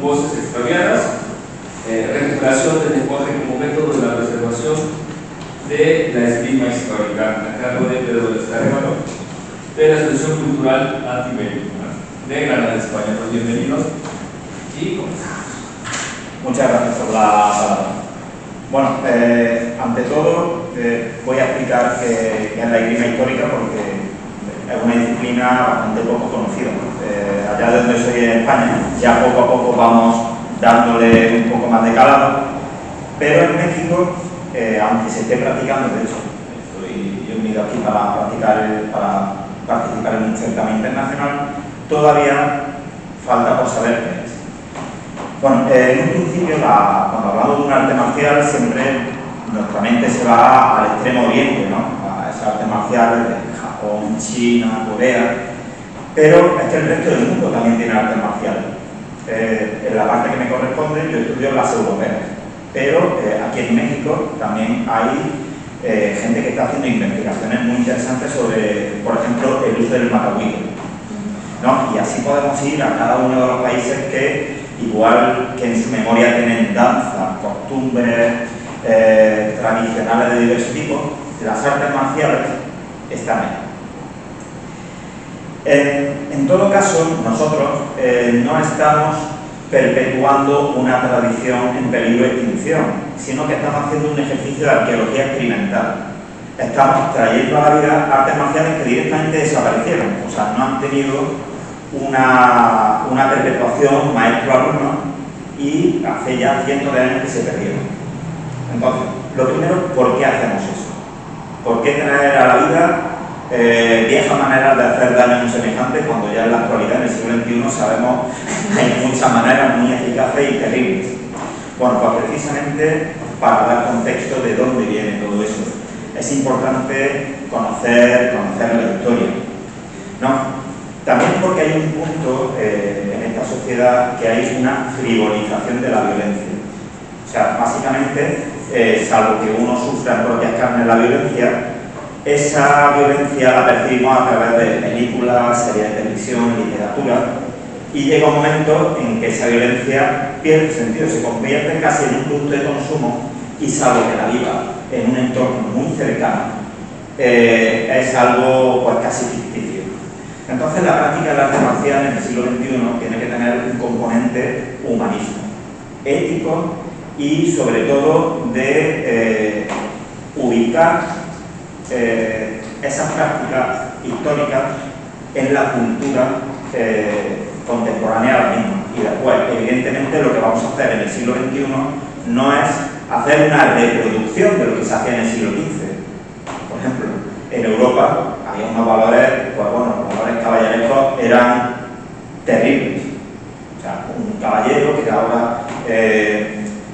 voces extraviadas, recuperación del lenguaje como método de la preservación de la esgrima histórica, a cargo de Pedro Descarrevalo, de la Asociación Cultural Antibélica de Granada, España. Pues bienvenidos y comenzamos. Muchas gracias por la palabra. Bueno, ante todo voy a explicar qué es la esgrima histórica, porque es una disciplina bastante poco conocida. Allá de donde soy, en España, ya poco a poco vamos dándole un poco más de calado, pero en México, aunque se esté practicando, de hecho, yo he venido aquí para participar en un certamen internacional, todavía falta por saber qué es. Bueno, en un principio, cuando hablamos de un arte marcial, siempre nuestra mente se va al extremo oriente, ¿no? A esas artes marciales de Japón, China, Corea, pero es que el resto del mundo también tiene artes marciales. En la parte que me corresponde, yo estudio las europeas, pero aquí en México también hay gente que está haciendo investigaciones muy interesantes sobre, por ejemplo, el uso del matahuido, ¿no? Y así podemos ir a cada uno de los países que, igual que en su memoria tienen danzas, costumbres tradicionales de diversos tipos, las artes marciales están ahí. En todo caso, nosotros no estamos perpetuando una tradición en peligro de extinción, sino que estamos haciendo un ejercicio de arqueología experimental. Estamos trayendo a la vida artes marciales que directamente desaparecieron, o sea, no han tenido una perpetuación maestro-alumno, y hace ya cientos de años que se perdieron. Entonces, lo primero, ¿por qué hacemos eso? ¿Por qué traer a la vida viejas maneras de hacer daño a un semejante, cuando ya en la actualidad, en el siglo XXI, sabemos que hay muchas maneras muy eficaces y terribles? Bueno, pues precisamente para dar contexto de dónde viene todo eso, es importante conocer la historia, ¿no? También porque hay un punto en esta sociedad que hay una frivolización de la violencia. O sea, básicamente, salvo que uno sufra en propias carnes la violencia, esa violencia la percibimos a través de películas, series de televisión, literatura, y llega un momento en que esa violencia pierde sentido, se convierte casi en un producto de consumo, y salvo que la viva en un entorno muy cercano, es algo pues casi ficticio. Entonces, la práctica del arte marcial en el siglo XXI tiene que tener un componente humanista, ético y, sobre todo, de ubicar esas prácticas históricas en la cultura contemporánea ahora mismo. Y después, evidentemente, lo que vamos a hacer en el siglo XXI no es hacer una reproducción de lo que se hacía en el siglo XV. Por ejemplo, en Europa había unos valores, pues bueno, los valores caballerescos eran terribles. O sea, un caballero que ahora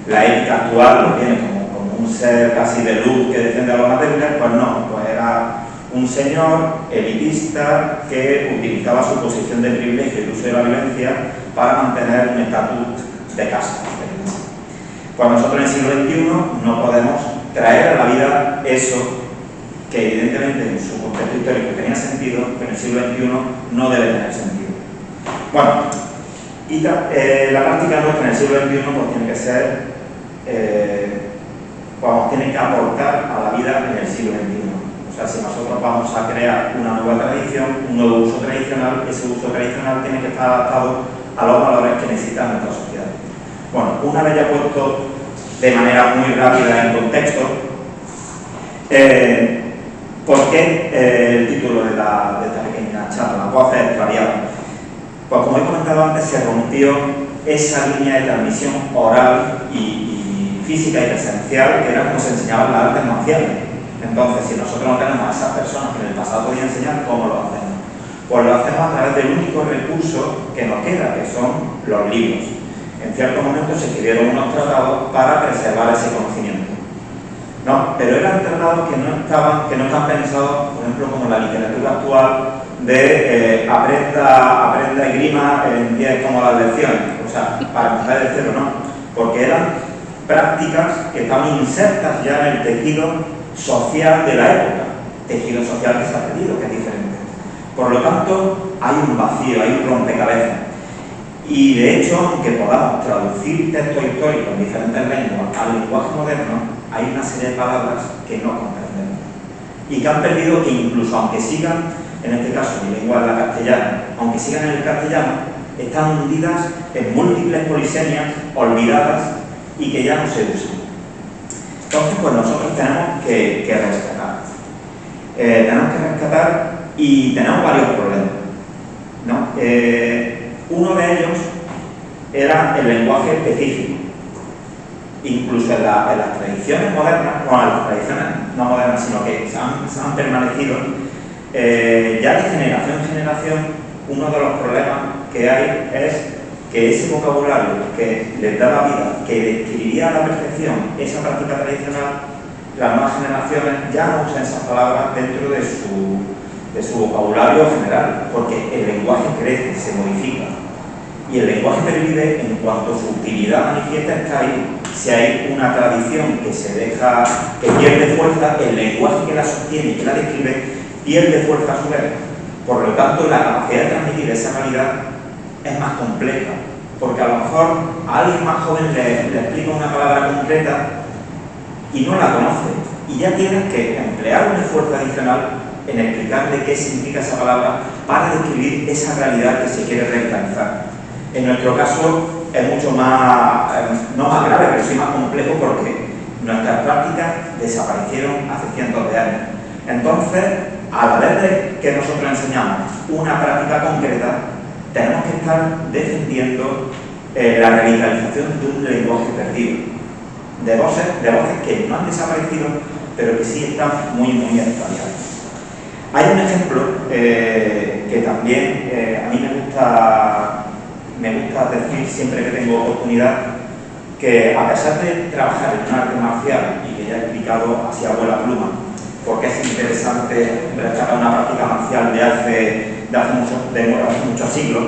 la ética actual lo tiene como un ser casi de luz que defiende a los más débiles, pues no, pues era un señor elitista que utilizaba su posición de privilegio y el uso de la violencia para mantener un estatus de casta. Pues nosotros en el siglo XXI no podemos traer a la vida eso que evidentemente en su contexto histórico tenía sentido, pero en el siglo XXI no debe tener sentido. Bueno, y la práctica nuestra en el siglo XXI pues tiene que ser, tiene que aportar a la vida en el siglo XXI. O sea, si nosotros vamos a crear una nueva tradición, un nuevo uso tradicional, ese uso tradicional tiene que estar adaptado a los valores que necesita nuestra sociedad. Bueno, una vez ya puesto de manera muy rápida en contexto, ¿por qué el título de esta pequeña charla, Las voces extraviadas? Pues como he comentado antes, se rompió esa línea de transmisión oral y física y presencial, que era como se enseñaban las artes marciales. Entonces, si nosotros no tenemos a esas personas que en el pasado podían enseñar, ¿cómo lo hacemos? Pues lo hacemos a través del único recurso que nos queda, que son los libros. En ciertos momentos se escribieron unos tratados para preservar ese conocimiento. No, pero eran tratados que no están pensados, por ejemplo, como la literatura actual de aprenda esgrima en 10 cómodas lecciones. O sea, para empezar de cero, no. Porque eran prácticas que estaban insertas ya en el tejido social de la época. Tejido social que se ha perdido, que es diferente. Por lo tanto, hay un vacío, hay un rompecabezas. Y de hecho, aunque podamos traducir textos históricos en diferentes lenguas al lenguaje moderno, hay una serie de palabras que no comprendemos y que han perdido, que incluso aunque sigan, en este caso mi lengua es la castellana, aunque sigan en el castellano, están hundidas en múltiples polisemias olvidadas y que ya no se usan. Entonces, pues nosotros tenemos que rescatar. Y tenemos varios problemas, ¿no? Uno de ellos era el lenguaje específico. Incluso en las tradiciones modernas, bueno, las tradiciones no modernas, sino que se han permanecido, ya de generación en generación, uno de los problemas que hay es que ese vocabulario que les daba vida, que describiría a la perfección esa práctica tradicional, las nuevas generaciones ya no usan esas palabras dentro de su vocabulario general, porque el lenguaje crece, se modifica. Y el lenguaje pervive en cuanto su utilidad manifiesta está ahí. Si hay una tradición que se deja, que pierde fuerza, el lenguaje que la sostiene y que la describe pierde fuerza a su vez. Por lo tanto, la capacidad de transmitir esa realidad es más compleja, porque a lo mejor a alguien más joven le explica una palabra concreta y no la conoce, y ya tienes que emplear un esfuerzo adicional en explicarle qué significa esa palabra para describir esa realidad que se quiere revitalizar. En nuestro caso es mucho más, no más grave, pero sí más complejo, porque nuestras prácticas desaparecieron hace cientos de años. Entonces, a la vez de que nosotros enseñamos una práctica concreta, tenemos que estar defendiendo la revitalización de un lenguaje perdido, de voces que no han desaparecido, pero que sí están muy, muy actualizadas. Hay un ejemplo que también a mí me gusta decir siempre que tengo oportunidad, que a pesar de trabajar en un arte marcial, y que ya he explicado así a vuela pluma, porque es interesante rescatar una práctica marcial de hace muchos siglos,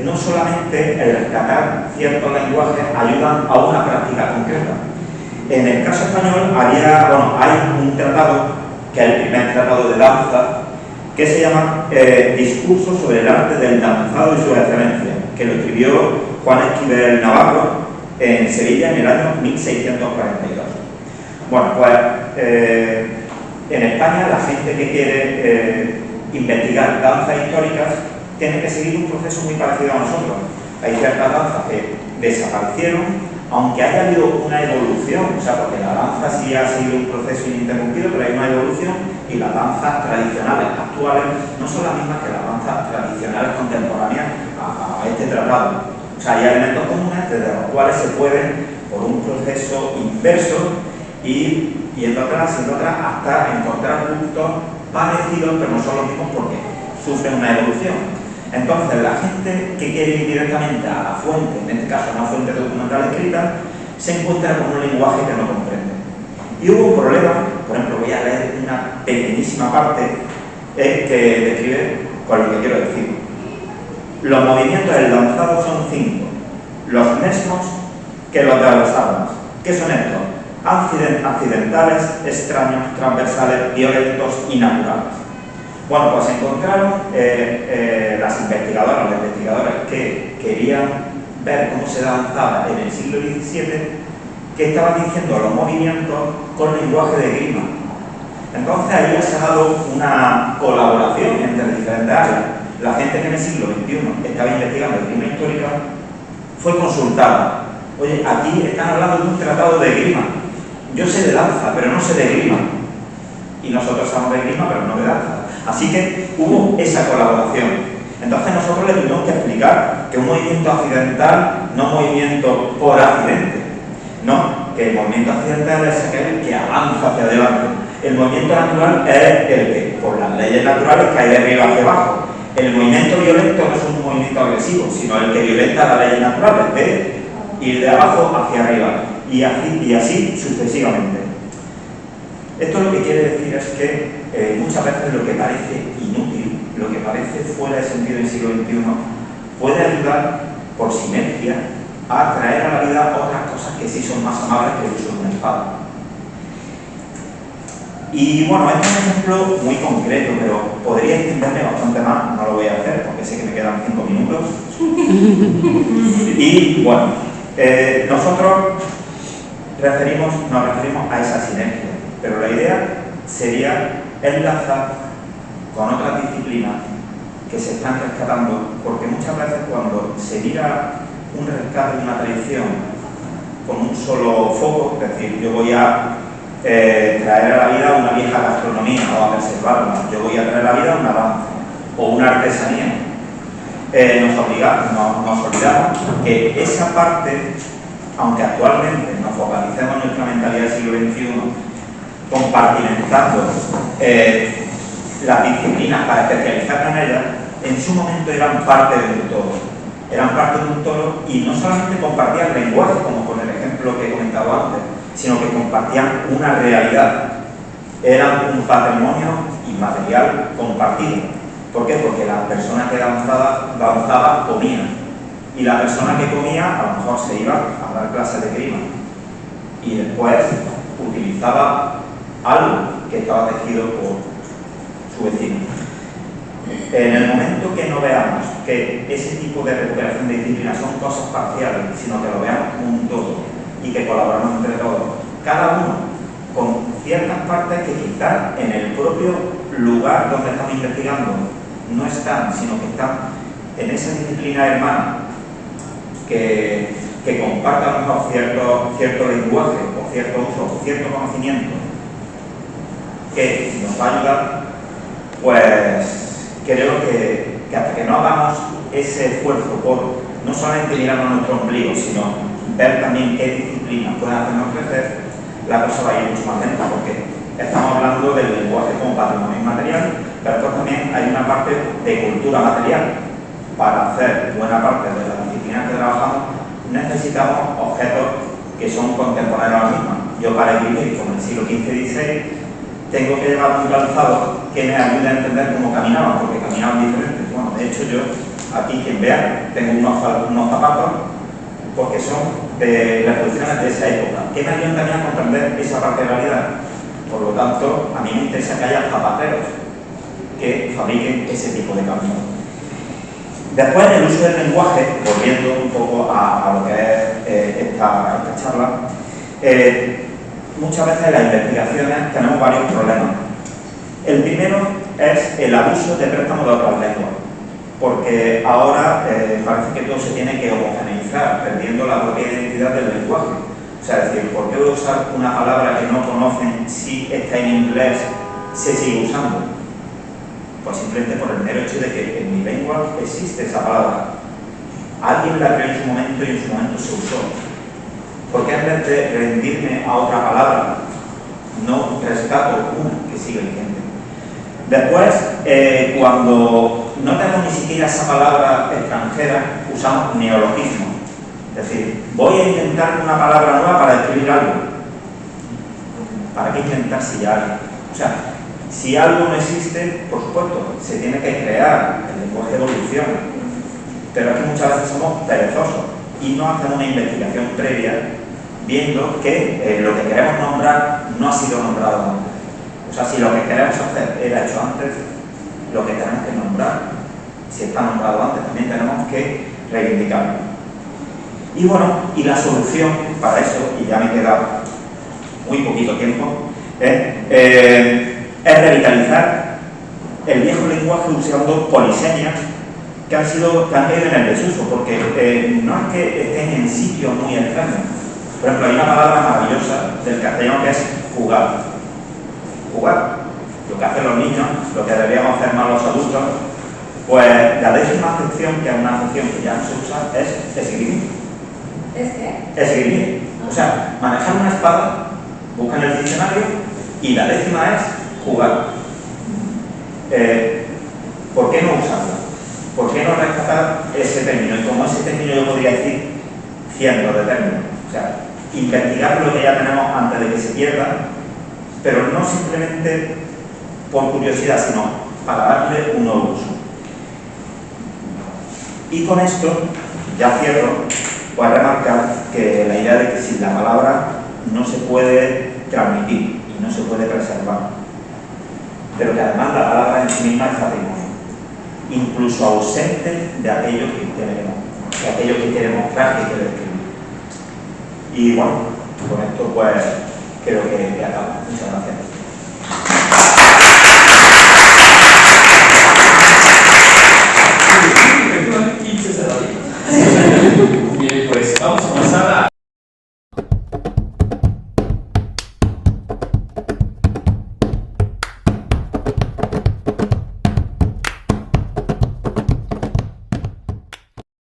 no solamente el rescatar ciertos lenguajes ayudan a una práctica concreta. En el caso español hay un tratado, que es el primer tratado de danza, que se llama Discurso sobre el arte del danzado y su excelencia, que lo escribió Juan Esquivel Navarro en Sevilla en el año 1642. Bueno, pues en España la gente que quiere investigar danzas históricas tiene que seguir un proceso muy parecido a nosotros. Hay ciertas danzas que desaparecieron, aunque haya habido una evolución, o sea, porque la danza sí ha sido un proceso ininterrumpido, pero hay una evolución, y las danzas tradicionales actuales no son las mismas que las danzas tradicionales contemporáneas a este tratado. O sea, hay elementos comunes desde los cuales se pueden, por un proceso inverso, ir yendo atrás, hasta encontrar puntos parecidos, pero no son los mismos porque sufren una evolución. Entonces, la gente que quiere ir directamente a la fuente, en este caso una fuente documental escrita, se encuentra con un lenguaje que no comprende. Y hubo un problema, por ejemplo, voy a leer una pequeñísima parte que describe con lo que quiero decir. Los movimientos del danzado son 5, los mismos que los de las armas. ¿Qué son estos? Accidentales, extraños, transversales, violentos y naturales. Bueno, pues encontraron las investigadoras, los investigadores que querían ver cómo se danzaba en el siglo XVII, que estaban diciendo los movimientos con lenguaje de grima. Entonces ahí se ha dado una colaboración entre diferentes áreas. La gente que en el siglo XXI estaba investigando grima histórica fue consultada. Oye, aquí están hablando de un tratado de grima. Yo sé de danza, pero no sé de grima. Y nosotros sabemos de grima, pero no de danza. Así que hubo esa colaboración. Entonces nosotros le tuvimos que explicar que un movimiento accidental no es movimiento por accidente, no, que el movimiento accidental es aquel que avanza hacia adelante. El movimiento natural es el que, por las leyes naturales, cae de arriba hacia abajo. El movimiento violento no es un movimiento agresivo, sino el que violenta las leyes naturales, de ir de abajo hacia arriba, y así sucesivamente. Esto lo que quiere decir es que muchas veces lo que parece inútil, lo que parece fuera de sentido en el siglo XXI, puede ayudar por sinergia a traer a la vida otras cosas que sí son más amables que el uso de una espada. Y bueno, este es un ejemplo muy concreto, pero podría extenderme bastante más, no lo voy a hacer porque sé que me quedan 5 minutos. Y bueno, nosotros nos referimos a esa sinergia, pero la idea sería enlazar con otras disciplinas que se están rescatando, porque muchas veces cuando se mira un rescate de una tradición con un solo foco, es decir, yo voy a traer a la vida una vieja gastronomía o a preservarla, yo voy a traer a la vida una danza o una artesanía, nos olvidamos que esa parte, aunque actualmente nos focalicemos en nuestra mentalidad del siglo XXI, compartimentando las disciplinas para especializar en ellas, en su momento eran parte de un todo. Eran parte de un todo y no solamente compartían lenguaje, como con el ejemplo que he comentado antes, sino que compartían una realidad. Eran un patrimonio inmaterial compartido. ¿Por qué? Porque la persona que danzaba comía. Y la persona que comía a lo mejor se iba a dar clases de grima. Y después utilizaba algo que estaba tejido por su vecino. En el momento que no veamos que ese tipo de recuperación de disciplinas son cosas parciales, sino que lo veamos como un todo y que colaboramos entre todos, cada uno con ciertas partes que quizás en el propio lugar donde estamos investigando no están, sino que están en esa disciplina hermana que comparta a lo mejor cierto lenguaje o cierto uso o cierto conocimiento que nos va a ayudar, pues creo que hasta que no hagamos ese esfuerzo por no solamente mirar a nuestro ombligo, sino ver también qué disciplinas pueden hacernos crecer, la cosa va a ir mucho más lenta, porque estamos hablando del lenguaje como patrimonio inmaterial, pero después también hay una parte de cultura material. Para hacer buena parte de las disciplinas que trabajamos necesitamos objetos que son contemporáneos a la misma. Yo para vivir como en el siglo XV y XVI tengo que llevar un calzado que me ayude a entender cómo caminaban, porque caminaban diferentes. Bueno, de hecho yo, aquí quien vea, tengo unos zapatos porque son de reproducciones de esa época, que me ayudan también a comprender esa parte de la realidad. Por lo tanto, a mí me interesa que haya zapateros que fabriquen ese tipo de calzado. Después, el uso del lenguaje, volviendo un poco a lo que es esta charla, muchas veces en las investigaciones tenemos varios problemas. El primero es el abuso de préstamo de otras lenguas, porque ahora parece que todo se tiene que homogeneizar, perdiendo la propia identidad del lenguaje. O sea, es decir, ¿por qué voy a usar una palabra que no conocen si está en inglés, se sigue usando? Pues simplemente por el mero hecho de que en mi lengua existe esa palabra. Alguien la creó en su momento y en su momento se usó. ¿Por qué en vez de rendirme a otra palabra, no rescato una que sigue vigente? Después, cuando no tenemos ni siquiera esa palabra extranjera, usamos neologismo. Es decir, voy a inventar una palabra nueva para describir algo. ¿Para qué inventar si ya hay? O sea, si algo no existe, por supuesto, se tiene que crear, el lenguaje evoluciona. Pero aquí muchas veces somos perezosos y no hacemos una investigación previa viendo que lo que queremos nombrar no ha sido nombrado antes. O sea, si lo que queremos hacer era hecho antes, lo que tenemos que nombrar, si está nombrado antes, también tenemos que reivindicarlo. Y bueno, y la solución para eso, y ya me queda muy poquito tiempo, es revitalizar el viejo lenguaje usando polisemias que han caído en el desuso, porque no es que estén en sitios muy extraños. Por ejemplo, hay una palabra maravillosa del castellano que es jugar. Jugar. Lo que hacen los niños, lo que deberíamos hacer más los adultos, pues la 10ª acepción, que es una acepción que ya no se usa, es esgrimir. ¿Es qué? Esgrimir. O sea, manejar una espada, buscan el diccionario, y la 10ª es jugar. ¿Por qué no usarla? ¿Por qué no rescatar ese término? Y como ese término yo podría decir cientos de términos. O sea, investigar lo que ya tenemos antes de que se pierda, pero no simplemente por curiosidad, sino para darle un nuevo uso. Y con esto, ya cierro, voy a remarcar que la idea de que si la palabra no se puede transmitir y no se puede preservar, pero que además la palabra en sí misma es patrimonio, incluso ausente de aquello que quiere mostrar, que quiere describir. Y bueno, con esto pues creo que acabo.